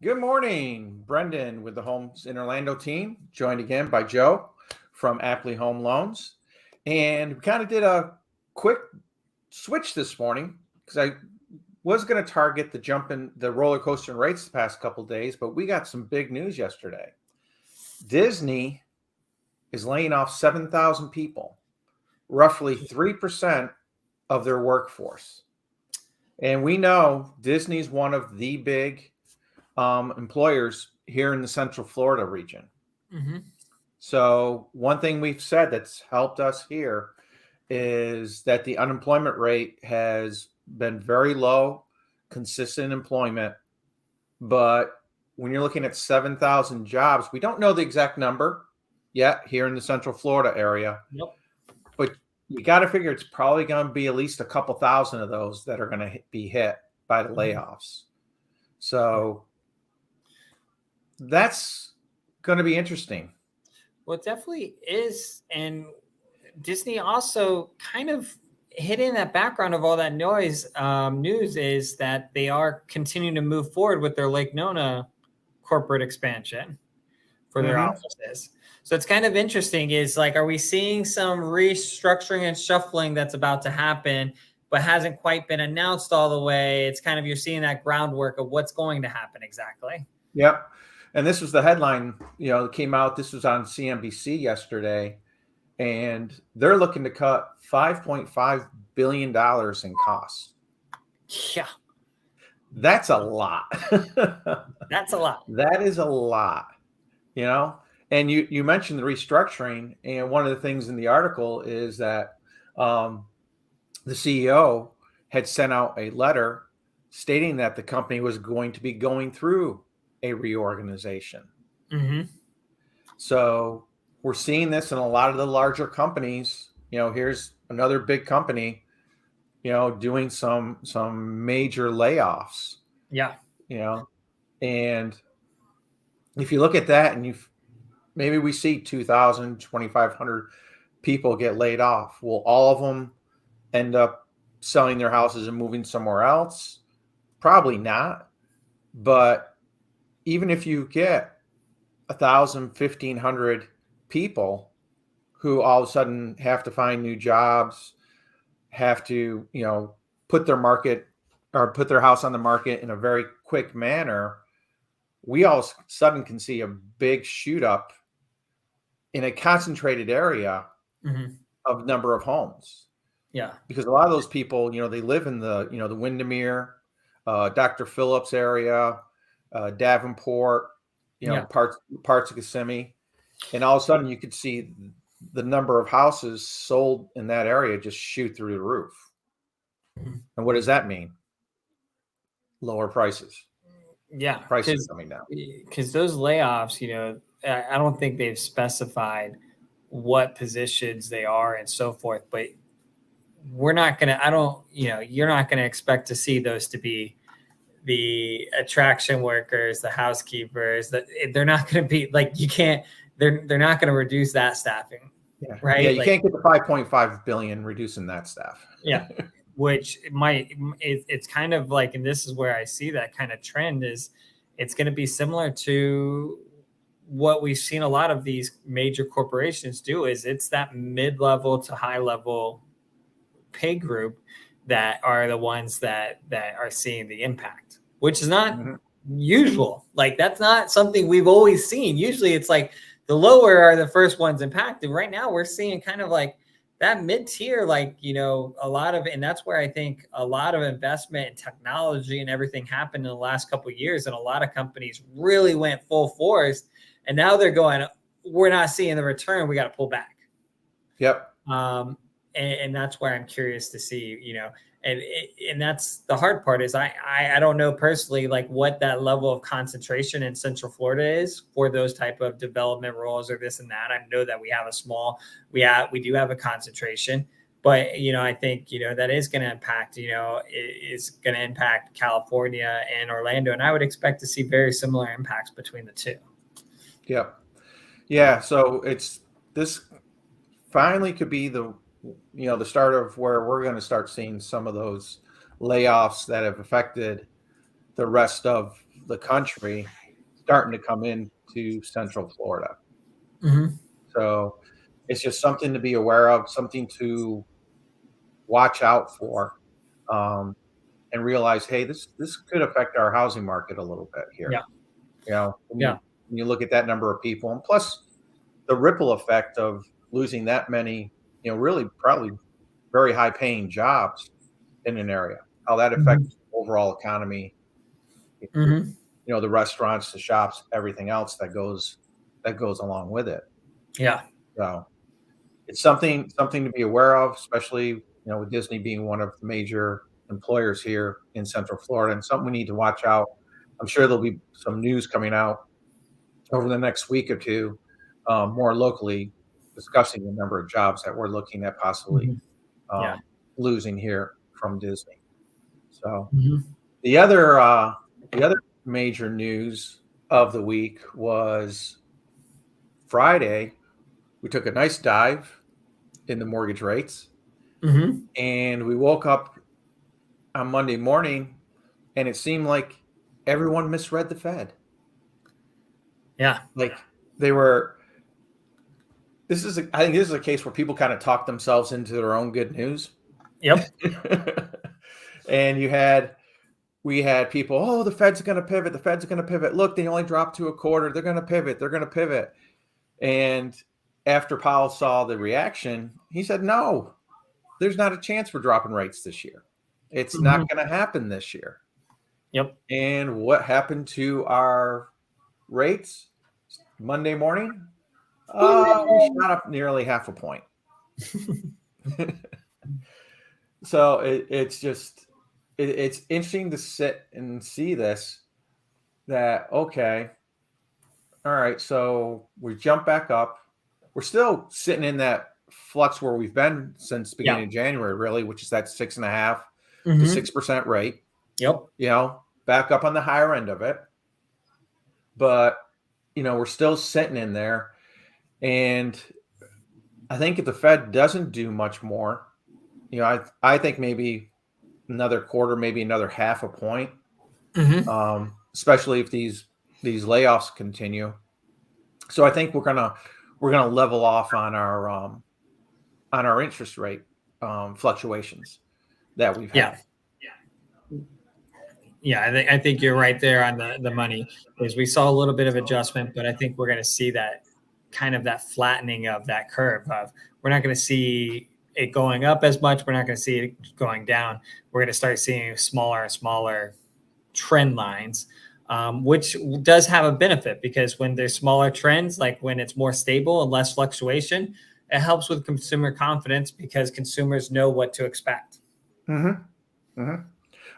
Good morning, Brendan with the Homes in Orlando team, joined again by Joe from Appli Home Loans. And we kind of did a quick switch this morning because I was going to target the jump in the roller coaster in rates the past couple of days, but we got some big news yesterday. Disney is laying off 7,000 people, roughly 3% of their workforce. And we know Disney's one of the big employers here in the Central Florida region. Mm-hmm. So one thing we've said that's helped us here is that the unemployment rate has been very low, consistent employment. But when you're looking at 7,000 jobs, we don't know the exact number yet here in the Central Florida area. Yep. But you got to figure it's probably going to be at least a couple thousand of those that are going to be hit by the layoffs. So that's going to be interesting. Well, it definitely is. And Disney also kind of hidden in that background of all that news is that they are continuing to move forward with their Lake Nona corporate expansion for their offices. So it's kind of interesting is like, are we seeing some restructuring and shuffling that's about to happen, but hasn't quite been announced all the way? It's kind of, you're seeing that groundwork of what's going to happen exactly. Yep. And this was the headline, that came out. This was on CNBC yesterday, and they're looking to cut $5.5 billion in costs. Yeah. That's a lot. That's a lot. That is a lot, And you mentioned the restructuring, and one of the things in the article is that the CEO had sent out a letter stating that the company was going to be going through a reorganization. Mm-hmm. So we're seeing this in a lot of the larger companies. Here's another big company, doing some major layoffs. Yeah. And if you look at that and maybe we see 2,000, 2,500 people get laid off. Will all of them end up selling their houses and moving somewhere else? Probably not. But even if you get 1,000, 1,500 people who all of a sudden have to find new jobs, have to, put their house on the market in a very quick manner, we all of a sudden can see a big shoot up in a concentrated area of number of homes. Yeah. Because a lot of those people, they live in the, the Windermere, Dr. Phillips area, Davenport, parts of Kissimmee. And all of a sudden you could see the number of houses sold in that area just shoot through the roof. And what does that mean? Lower prices. Yeah. Prices coming down. Because those layoffs, I don't think they've specified what positions they are and so forth, but we're not going to, you're not going to expect to see those to be the attraction workers, the housekeepers, that they're not going to be like, they're not going to reduce that staffing. Yeah. Right. Yeah. You can't get the 5.5 billion reducing that staff. Yeah. Which it's kind of like, and this is where I see that kind of trend is it's going to be similar to what we've seen a lot of these major corporations do is it's that mid-level to high-level pay group that are the ones that are seeing the impact, which is not usual. Like that's not something we've always seen. Usually it's like the lower are the first ones impacted. Right now we're seeing kind of like that mid-tier, like, a lot of, and that's where I think a lot of investment in technology and everything happened in the last couple of years. And a lot of companies really went full force and now they're going, we're not seeing the return. We got to pull back. Yep. And that's where I'm curious to see, and that's the hard part is I don't know personally, like what that level of concentration in Central Florida is for those type of development roles or this and that. I know that we have we do have a concentration, but, I think, that is going to impact, is going to impact California and Orlando. And I would expect to see very similar impacts between the two. Yep. Yeah. So this finally could be the start of where we're going to start seeing some of those layoffs that have affected the rest of the country starting to come into Central Florida. Mm-hmm. So it's just something to be aware of, something to watch out for, and realize, hey, this could affect our housing market a little bit here. Yeah. When Yeah. you look at that number of people, and plus the ripple effect of losing that many, really probably very high paying jobs in an area, how that Mm-hmm. affects the overall economy, Mm-hmm. the restaurants, the shops, everything else that goes along with it. Yeah. So it's something to be aware of, especially, with Disney being one of the major employers here in Central Florida, and something we need to watch out. I'm sure there'll be some news coming out over the next week or two, more locally, discussing the number of jobs that we're looking at possibly Mm-hmm. Yeah. losing here from Disney. So Mm-hmm. the other major news of the week was Friday. We took a nice dive in the mortgage rates, Mm-hmm. and we woke up on Monday morning, and it seemed like everyone misread the Fed. Yeah. Like they were. I think this is a case where people kind of talk themselves into their own good news. Yep. And we had people, oh, the Fed's going to pivot. The Fed's going to pivot. Look, they only dropped to a quarter. They're going to pivot. They're going to pivot. And after Powell saw the reaction, he said, no, there's not a chance for dropping rates this year. It's Mm-hmm. not going to happen this year. Yep. And what happened to our rates Monday morning? We shot up nearly half a point. So it's interesting to sit and see this, that, okay, all right, so we jump back up. We're still sitting in that flux where we've been since the beginning of January, really, which is that 6.5% to 6% rate. Yep. Back up on the higher end of it. But, we're still sitting in there. And I think if the Fed doesn't do much more, I think maybe another quarter, maybe another half a point, especially if these layoffs continue. So I think we're gonna level off on our interest rate fluctuations that we've had. Yeah, I think you're right there on the money, because we saw a little bit of adjustment, but I think we're going to see that kind of that flattening of that curve. We're not going to see it going up as much. We're not going to see it going down. We're going to start seeing smaller and smaller trend lines, which does have a benefit, because when there's smaller trends, like when it's more stable and less fluctuation, it helps with consumer confidence, because consumers know what to expect. Mm-hmm. Mm-hmm.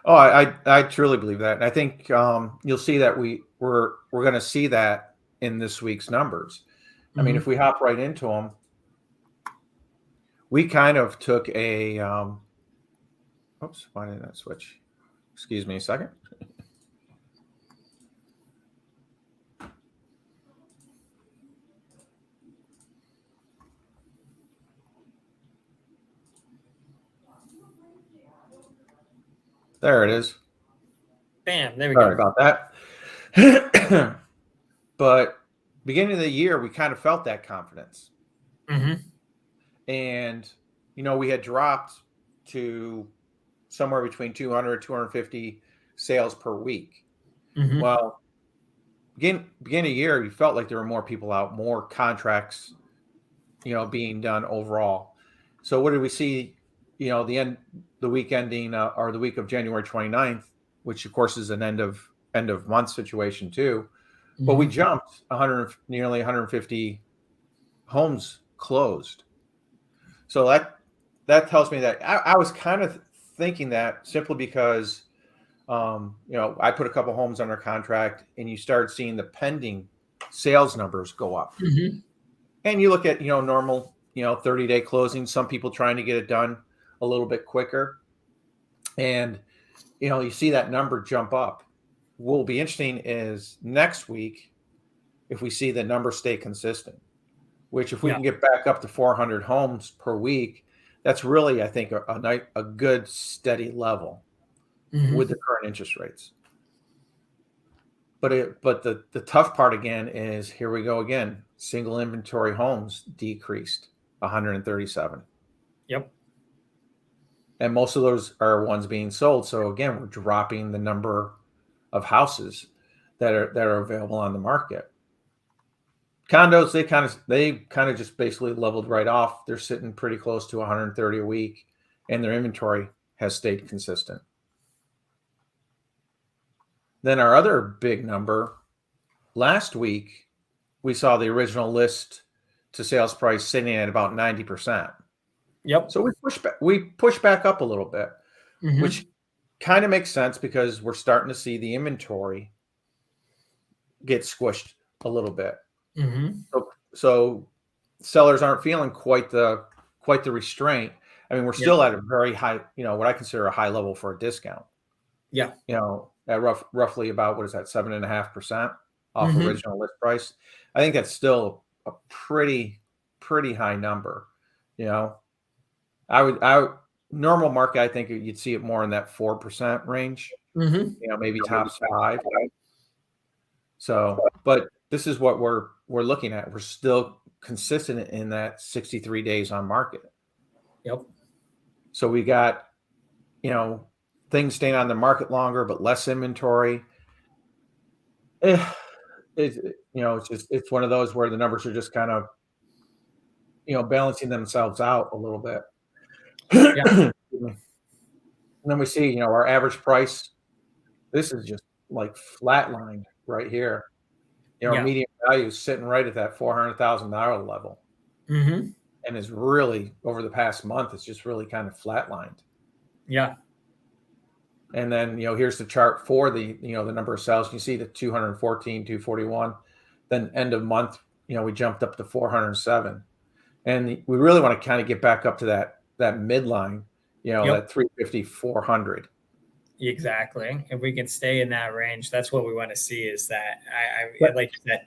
Oh, I truly believe that. And I think you'll see that we're going to see that in this week's numbers. I mean, if we hop right into them, we kind of took a oops, why didn't that switch? Excuse me a second. There it is. Bam, there we go. Sorry about that. But beginning of the year, we kind of felt that confidence. And, we had dropped to somewhere between 200, 250 sales per week. Well, beginning of year, you felt like there were more people out, more contracts, being done overall. So what did we see? The week ending or the week of January 29th, which of course is an end of month situation too. But we jumped nearly 150 homes closed. So that tells me that I was kind of thinking that simply because, I put a couple homes under contract, and you start seeing the pending sales numbers go up. And you look at, normal, 30-day closings, some people trying to get it done a little bit quicker. And, you see that number jump up. What will be interesting is next week, if we see the number stay consistent, which if we can get back up to 400 homes per week, that's really, I think, a good steady level with the current interest rates. but the tough part again is here we go again. Single inventory homes decreased 137. Yep. And most of those are ones being sold. So again, we're dropping the number of houses that are available on the market. Condos, they kind of just basically leveled right off. They're sitting pretty close to 130 a week, and their inventory has stayed consistent. Then our other big number, last week, we saw the original list to sales price sitting at about 90%. Yep. So we pushed back up a little bit, Mm-hmm. which kind of makes sense because we're starting to see the inventory get squished a little bit. Mm-hmm. So sellers aren't feeling quite the restraint. I mean, we're still at a very high, what I consider a high level for a discount. Yeah. At roughly about, what is that, 7.5% off Mm-hmm. original list price. I think that's still a pretty high number. I would normal market, I think you'd see it more in that 4% range. Mm-hmm. Maybe tops 5. So, but this is what we're looking at. We're still consistent in that 63 days on market. Yep. So we got, things staying on the market longer, but less inventory. It's one of those where the numbers are just kind of, balancing themselves out a little bit. Yeah. And then we see, our average price, this is just like flatlined right here. Our median value is sitting right at that $400,000 level. Mm-hmm. And is really, over the past month, it's just really kind of flatlined. Yeah. And then, here's the chart for the number of sales. You see the 214, 241. Then end of month, we jumped up to 407. And we really want to kind of get back up to that midline, that 350, 400. Exactly. If we can stay in that range, that's what we want to see. Is that I like that.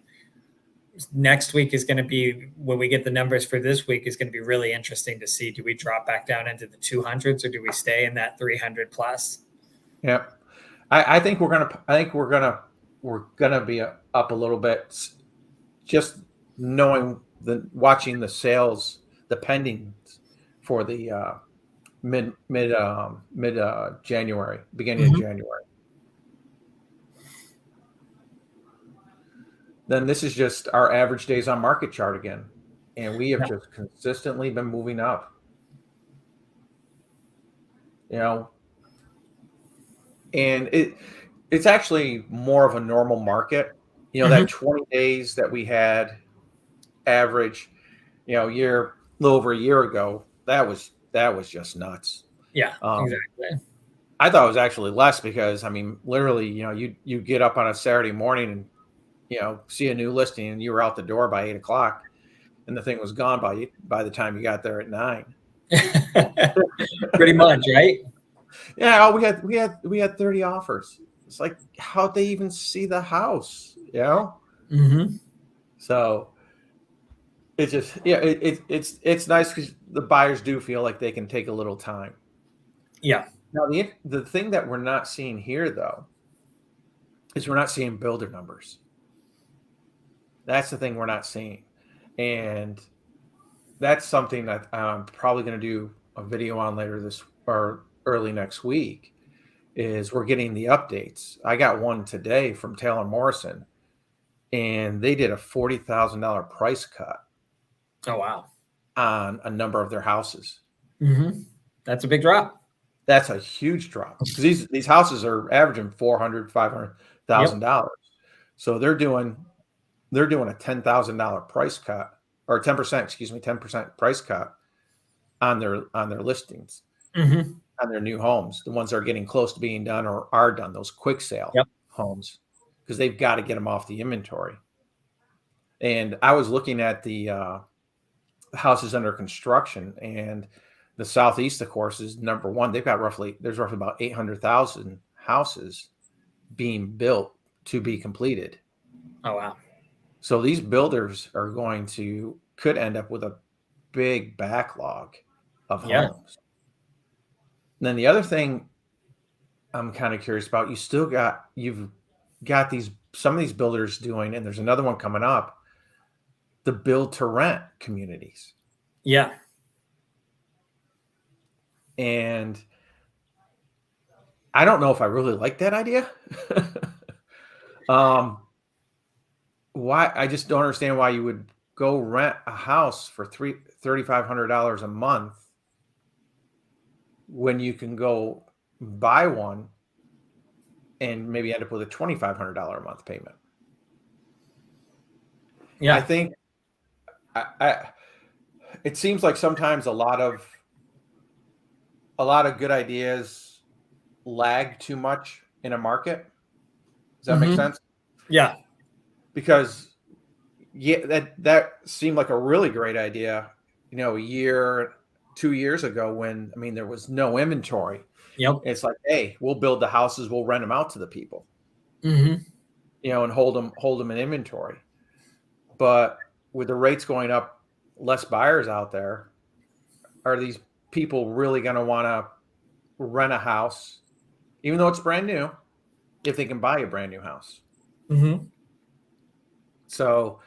Next week is going to be, when we get the numbers for this week, is going to be really interesting to see. Do we drop back down into the 200s or do we stay in that 300 plus? Yeah, I think we're gonna be up a little bit, just watching the sales, the pendings for the mid January, beginning of January. Then this is just our average days on market chart again, and we have just consistently been moving up. And it's actually more of a normal market. That 20 days that we had average, a little over a year ago, that was just nuts. Yeah, exactly. I thought it was actually less because, I mean, literally, you get up on a Saturday morning and, see a new listing and you were out the door by 8:00 and the thing was gone by the time you got there at 9. Pretty much, right? Yeah, we had 30 offers. It's like, how'd they even see the house? Mm-hmm. So it's just, it's nice because the buyers do feel like they can take a little time. Yeah. Now the thing that we're not seeing here though is we're not seeing builder numbers. That's the thing we're not seeing, and that's something that I'm probably going to do a video on later this or early next week. Is we're getting the updates. I got one today from Taylor Morrison, and they did a $40,000 price cut. Oh, wow. On a number of their houses. Mm-hmm. That's a big drop. That's a huge drop because these houses are averaging $400,000, $500,000. So they're doing a $10,000 price cut, or 10% price cut on their listings, on their new homes, the ones that are getting close to being done or are done, those quick sale homes, because they've got to get them off the inventory. And I was looking at the houses under construction, and the Southeast, of course, is number one. There's roughly about 800,000 houses being built to be completed. Oh, wow. So these builders could end up with a big backlog of homes. And then the other thing I'm kind of curious about, you've got some of these builders doing, and there's another one coming up, the build to rent communities. Yeah. And I don't know if I really like that idea. Why? I just don't understand why you would go rent a house for $3,500 a month when you can go buy one and maybe end up with a $2,500 a month payment. Yeah. I think it seems like sometimes a lot of good ideas lag too much in a market. Does that make sense? Yeah. Because that seemed like a really great idea, a year, 2 years ago when there was no inventory. Yep. It's like, hey, we'll build the houses, we'll rent them out to the people, and hold them in inventory. But with the rates going up, less buyers out there, are these people really going to want to rent a house, even though it's brand new, if they can buy a brand new house? So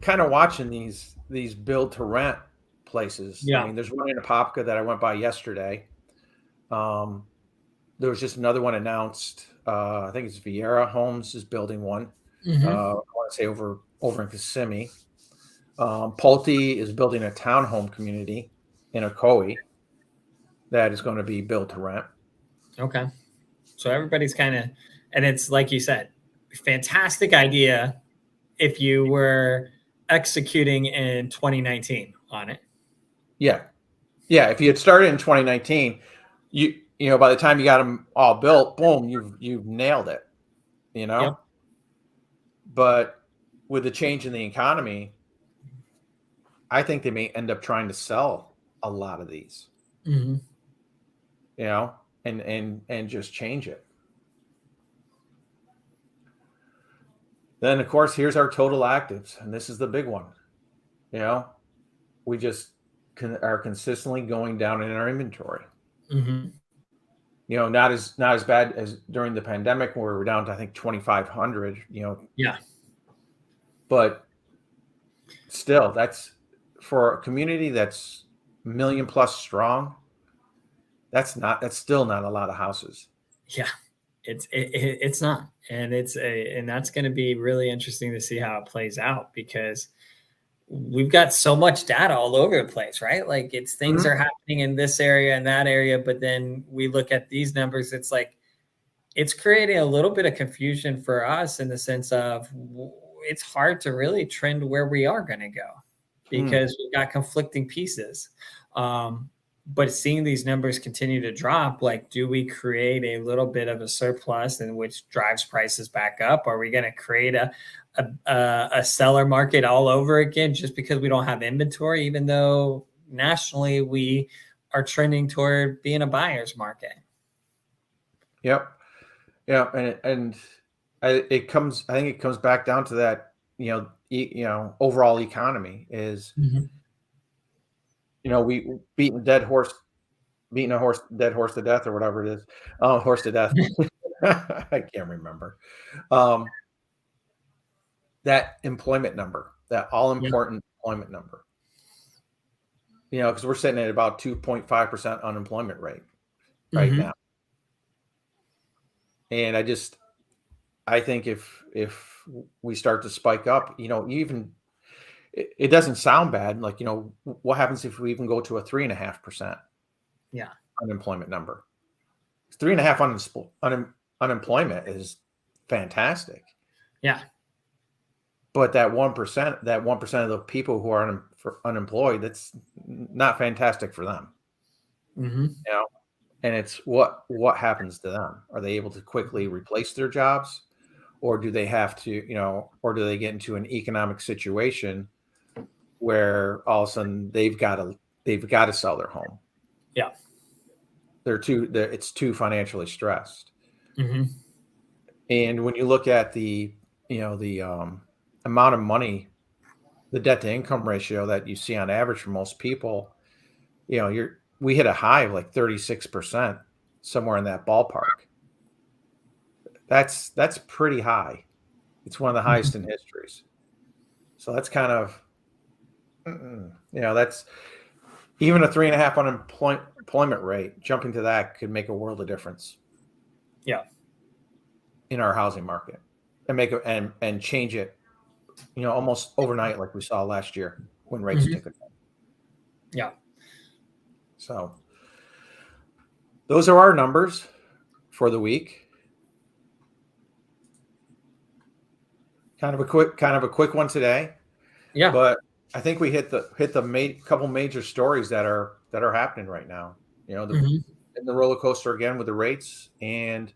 kind of watching these build to rent places. Yeah. There's one in Apopka that I went by yesterday. There was just another one announced. I think it's Vieira Homes is building one. I want to say over in Kissimmee. Pulte is building a townhome community in Ocoee that is going to be built to rent. Okay. So everybody's kind of, and it's like you said, fantastic idea if you were executing in 2019 on it. Yeah. If you had started in 2019, by the time you got them all built, boom, you've nailed it. Yep. But with the change in the economy, I think they may end up trying to sell a lot of these. And just change it. Then, of course, here's our total actives, and this is the big one. We just are consistently going down in our inventory. Not as bad as during the pandemic where we're down to, I think, 2,500. Yeah. But still, that's for a community that's million plus strong. That's still not a lot of houses. Yeah. It's not, and and that's going to be really interesting to see how it plays out, because we've got so much data all over the place, right? Like it's things are happening in this area and that area, but then we look at these numbers, it's like it's creating a little bit of confusion for us in the sense of it's hard to really trend where we are going to go because we've got conflicting pieces. But seeing these numbers continue to drop, like, do we create a little bit of a surplus in which drives prices back up? Are we going to create a seller market all over again just because we don't have inventory, even though nationally we are trending toward being a buyer's market? Yep. Yeah. And I think it comes back down to that, overall economy is, we beating a dead horse to death or whatever it is. Horse to death. I can't remember. That employment number, that all important employment number. Because we're sitting at about 2.5% unemployment rate right now. And I think if we start to spike up, even it doesn't sound bad. Like, what happens if we even go to a 3.5% unemployment number? 3.5% unemployment is fantastic. Yeah. But that 1%, of the people who are unemployed, that's not fantastic for them. And it's what happens to them? Are they able to quickly replace their jobs, or do they have to, or do they get into an economic situation where all of a sudden they've got to sell their home? Yeah. It's too financially stressed. And when you look at the amount of money, the debt to income ratio that you see on average for most people, we hit a high of like 36%, somewhere in that ballpark. That's pretty high. It's one of the highest in histories. So that's kind of, that's even a 3.5 unemployment rate. Jumping to that could make a world of difference. Yeah. In our housing market, and make it and change it, almost overnight, like we saw last year when rates took it. Yeah. So those are our numbers for the week. Kind of a quick one today. Yeah. But I think we hit the couple major stories that are happening right now. In the roller coaster again with the rates, and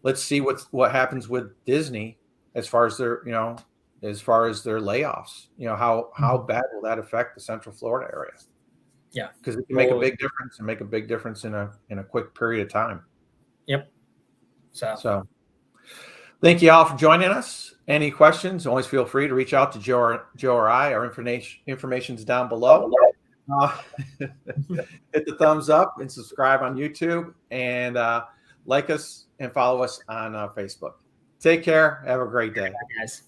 let's see what happens with Disney as far as their layoffs. How bad will that affect the Central Florida area? Yeah, because it can make a big difference and make a big difference in a quick period of time. Yep. So thank you all for joining us. Any questions, always feel free to reach out to Joe or I. Our information's down below. Hit the thumbs up and subscribe on YouTube, and like us and follow us on Facebook. Take care. Have a great day. Bye, guys.